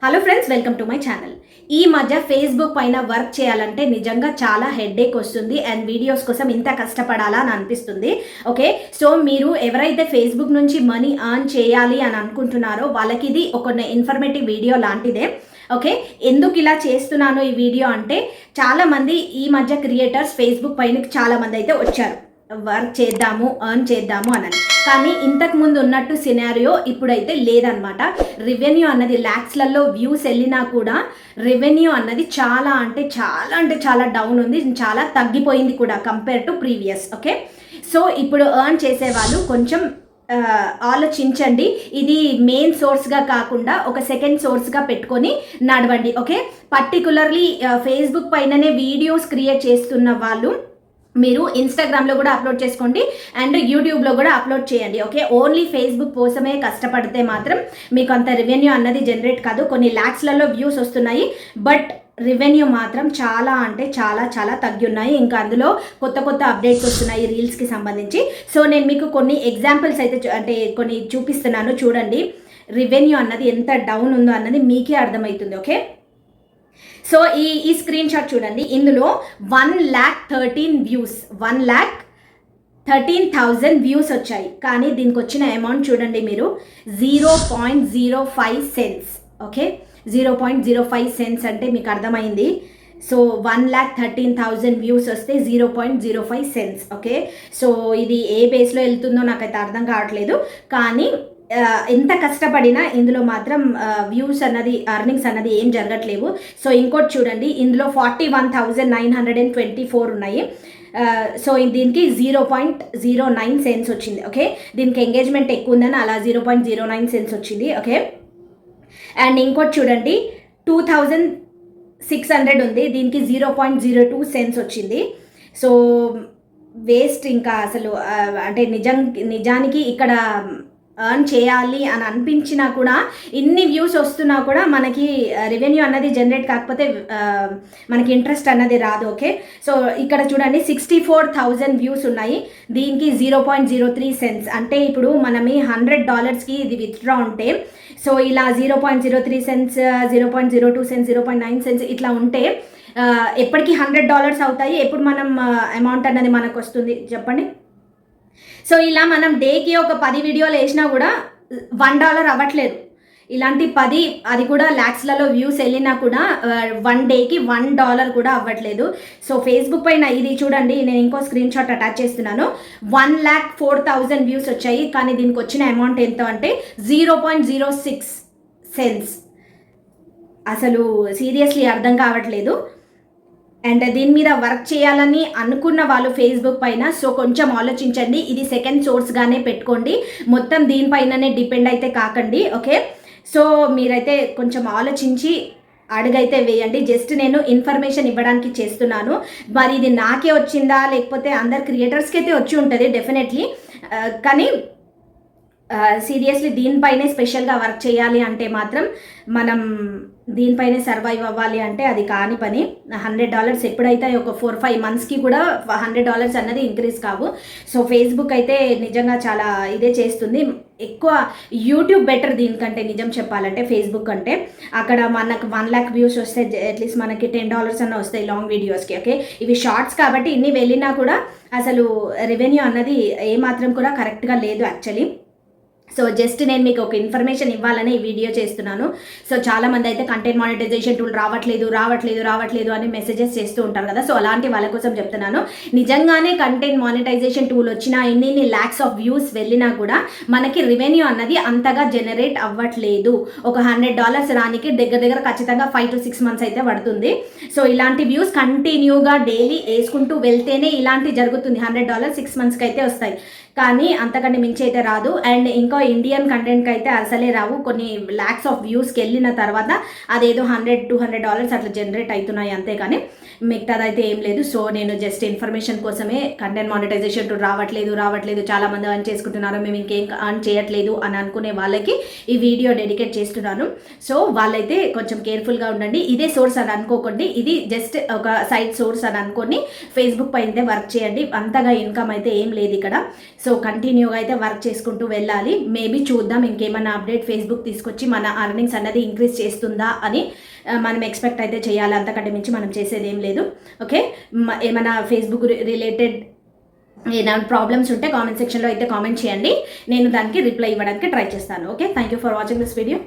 Hello friends, welcome to my channel. ఈ మధ్య Facebook పైన వర్క్ చేయాలంటే నిజంగా చాలా హెడేక్ వస్తుంది అండ్ వీడియోస్ కోసం ఇంత కష్టపడాలా అని అనిపిస్తుంది. ఓకే, సో మీరు ఎవరైతే ఫేస్బుక్ నుంచి మనీ ఎర్న్ చేయాలి అని అనుకుంటున్నారో వాళ్ళకి ఇది ఒక ఇన్ఫర్మేటివ్ వీడియో లాంటిదే. ఓకే, ఎందుకు ఇలా చేస్తున్నాను ఈ వీడియో అంటే చాలామంది ఈ మధ్య క్రియేటర్స్ ఫేస్బుక్ పైన చాలామంది అయితే వచ్చారు వర్క్ చేద్దాము ఎర్న్ చేద్దాము అని. కానీ ఇంతకు ముందు ఉన్నట్టు సినారియో ఇప్పుడైతే లేదనమాట. రెవెన్యూ అన్నది ల్యాక్స్లలో వ్యూస్ వెళ్ళినా కూడా రెవెన్యూ అన్నది చాలా డౌన్ ఉంది, చాలా తగ్గిపోయింది కూడా compare to previous. Okay, so ఇప్పుడు ఎర్న్ చేసేవాళ్ళు కొంచెం ఆలోచించండి. ఇది మెయిన్ సోర్స్గా కాకుండా ఒక సెకండ్ సోర్స్గా పెట్టుకొని నడవండి. ఓకే, పర్టికులర్లీ ఫేస్బుక్ పైననే వీడియోస్ క్రియేట్ చేస్తున్న వాళ్ళు మీరు ఇన్స్టాగ్రామ్లో కూడా అప్లోడ్ చేసుకోండి అండ్ యూట్యూబ్లో కూడా అప్లోడ్ చేయండి. ఓకే, ఓన్లీ ఫేస్బుక్ కోసమే కష్టపడితే మాత్రం మీకు అంత రెవెన్యూ అన్నది జనరేట్ కాదు. కొన్ని ల్యాక్స్లలో వ్యూస్ వస్తున్నాయి, బట్ రెవెన్యూ మాత్రం చాలా తగ్గి ఉన్నాయి. ఇంకా అందులో కొత్త అప్డేట్స్ వస్తున్నాయి రీల్స్కి సంబంధించి. సో నేను మీకు కొన్ని ఎగ్జాంపుల్స్ అయితే కొన్ని చూపిస్తున్నాను, చూడండి రెవెన్యూ అన్నది ఎంత డౌన్ ఉందో అన్నది మీకే అర్థమవుతుంది. ఓకే, సో ఈ స్క్రీన్ షాట్ చూడండి. ఇందులో 1,13,000 వ్యూస్, 1,13,000 వ్యూస్ వచ్చాయి. కానీ దీనికి వచ్చిన అమౌంట్ చూడండి మీరు, 0.05 సెంట్స్. ఓకే, 0.05 సెంట్స్ అంటే మీకు అర్థమైంది. సో 1,13,000 వ్యూస్ వస్తే 0.05 సెంట్స్. ఓకే, సో ఇది ఏ బేస్లో వెళ్తుందో నాకైతే అర్థం కావట్లేదు. కానీ ఎంత కష్టపడినా ఇందులో మాత్రం వ్యూస్ అన్నది అర్నింగ్స్ అన్నది ఏం జరగట్లేవు. సో ఇంకోటి చూడండి, ఇందులో 41,924 ఉన్నాయి. సో దీనికి 0.09 సెంట్స్ వచ్చింది. ఓకే, దీనికి ఎంగేజ్మెంట్ ఎక్కువ ఉందని అలా 0.09 సెంట్స్ వచ్చింది. ఓకే, అండ్ ఇంకోటి చూడండి 2,600 ఉంది, దీనికి 0.02 సెంట్స్ వచ్చింది. So waste. ఇంకా అసలు అంటే నిజానికి ఇక్కడ ఎర్న్ చేయాలి అని అనిపించినా కూడా ఇన్ని వ్యూస్ వస్తున్నా కూడా మనకి రెవెన్యూ అన్నది జనరేట్ కాకపోతే మనకి ఇంట్రెస్ట్ అన్నది రాదు. ఓకే, సో ఇక్కడ చూడండి 64,000 వ్యూస్ ఉన్నాయి, దీనికి 0.03 సెంట్స్. అంటే ఇప్పుడు మనం $100కి ఇది విత్డ్రా ఉంటే సో ఇలా 0.03 సెంట్స్, 0.02 సెంట్స్, 0.9 సెంట్స్ ఇట్లా ఉంటే ఎప్పటికీ $100 అవుతాయి. ఎప్పుడు మనం అమౌంట్ అన్నది మనకు వస్తుంది చెప్పండి. సో ఇలా మనం డేకి ఒక 10 వీడియోలు వేసినా కూడా $1 అవ్వట్లేదు. ఇలాంటి 10, అది కూడా ల్యాక్స్లలో వ్యూస్ వెళ్ళినా కూడా 1 డేకి $1 కూడా అవ్వట్లేదు. సో ఫేస్బుక్ పైన ఇది చూడండి, నేను ఇంకో స్క్రీన్ షాట్ అటాచ్ చేస్తున్నాను. 1,04,000 వ్యూస్ వచ్చాయి, కానీ దీనికి వచ్చిన అమౌంట్ ఎంత అంటే 0.06 సెంట్స్. అసలు సీరియస్లీ అర్థం కావట్లేదు. అండ్ దీని మీద వర్క్ చేయాలని అనుకున్న వాళ్ళు ఫేస్బుక్ పైన సో కొంచెం ఆలోచించండి. ఇది సెకండ్ సోర్స్గానే పెట్టుకోండి, మొత్తం దీనిపైననే డిపెండ్ అయితే కాకండి. ఓకే, సో మీరైతే కొంచెం ఆలోచించి అడుగైతే వేయండి. జస్ట్ నేను ఇన్ఫర్మేషన్ ఇవ్వడానికి చేస్తున్నాను. మరి ఇది నాకే వచ్చిందా లేకపోతే అందరు క్రియేటర్స్కి అయితే వచ్చి ఉంటుంది డెఫినెట్లీ. కానీ సీరియస్లీ దీనిపైనే స్పెషల్గా వర్క్ చేయాలి అంటే మాత్రం మనం దీనిపైనే సర్వైవ్ అవ్వాలి అంటే అది కాని పని. $100 ఎప్పుడైతే ఒక 4-5 మంత్స్కి కూడా $100 అన్నది ఇంక్రీజ్ కావు. సో ఫేస్బుక్ అయితే నిజంగా చాలా ఇదే చేస్తుంది. ఎక్కువ యూట్యూబ్ బెటర్ దీనికంటే, నిజం చెప్పాలంటే ఫేస్బుక్ అంటే. అక్కడ మనకు 1 lakh వ్యూస్ వస్తే అట్లీస్ట్ మనకి $10 అన్న వస్తాయి లాంగ్ వీడియోస్కి. ఓకే, ఇవి షార్ట్స్ కాబట్టి ఇన్ని వెళ్ళినా కూడా అసలు రెవెన్యూ అన్నది ఏమాత్రం కూడా కరెక్ట్గా లేదు యాక్చువల్లీ. సో జస్ట్ నేను మీకు ఒక ఇన్ఫర్మేషన్ ఇవ్వాలని ఈ వీడియో చేస్తున్నాను. సో చాలామంది అయితే కంటెంట్ మానిటైజేషన్ టూల్ రావట్లేదు అని మెసేజెస్ చేస్తూ ఉంటారు కదా. సో అలాంటి వాళ్ళ కోసం చెప్తున్నాను, నిజంగానే కంటెంట్ మానిటైజేషన్ టూల్ వచ్చినా ఇన్ని ల్యాక్స్ ఆఫ్ వ్యూస్ వెళ్ళినా కూడా మనకి రెవెన్యూ అన్నది అంతగా జనరేట్ అవ్వట్లేదు. ఒక $100 రానికి దగ్గర ఖచ్చితంగా 5 to 6 మంత్స్ అయితే పడుతుంది. సో ఇలాంటి వ్యూస్ కంటిన్యూగా డైలీ వేసుకుంటూ వెళ్తేనే ఇలాంటి జరుగుతుంది. $100 6 మంత్స్కి అయితే వస్తాయి, కానీ అంతకంటే మించి అయితే రాదు. అండ్ ఇంకా ఇండియన్ కంటెంట్కి అయితే అసలే రావు. కొన్ని ల్యాక్స్ ఆఫ్ వ్యూస్కి వెళ్ళిన తర్వాత అదేదో $100-200 అట్లా జనరేట్ అవుతున్నాయి అంతే, కానీ మిగతాదైతే ఏం లేదు. సో నేను జస్ట్ ఇన్ఫర్మేషన్ కోసమే కంటెంట్ మానిటైజేషన్ రావట్లేదు చాలామంది అర్న్ చేసుకుంటున్నారు, మేము ఇంకేం అర్న్ చేయట్లేదు అని అనుకునే వాళ్ళకి ఈ వీడియో డెడికేట్ చేస్తున్నాను. సో వాళ్ళైతే కొంచెం కేర్ఫుల్గా ఉండండి. ఇదే సోర్స్ అని అనుకోకండి, ఇది జస్ట్ ఒక సైడ్ సోర్స్ అని అనుకొని ఫేస్బుక్ పైన వర్క్ చేయండి. అంతగా ఇన్కమ్ అయితే ఏం లేదు ఇక్కడ. సో కంటిన్యూగా అయితే వర్క్ చేసుకుంటూ వెళ్ళాలి. మేబీ చూద్దాం ఇంకేమైనా అప్డేట్ ఫేస్బుక్ తీసుకొచ్చి మన అర్నింగ్స్ అన్నది ఇంక్రీజ్ చేస్తుందా అని మనం ఎక్స్పెక్ట్ అయితే చేయాలి. అంతకంటే మించి మనం చేసేది ఏం లేదు. ఓకే, ఏమైనా ఫేస్బుక్ రిలేటెడ్ ఏమైనా ప్రాబ్లమ్స్ ఉంటే కామెంట్ సెక్షన్లో అయితే కామెంట్ చేయండి, నేను దానికి రిప్లై ఇవ్వడానికి ట్రై చేస్తాను. Okay, thank you for watching this video.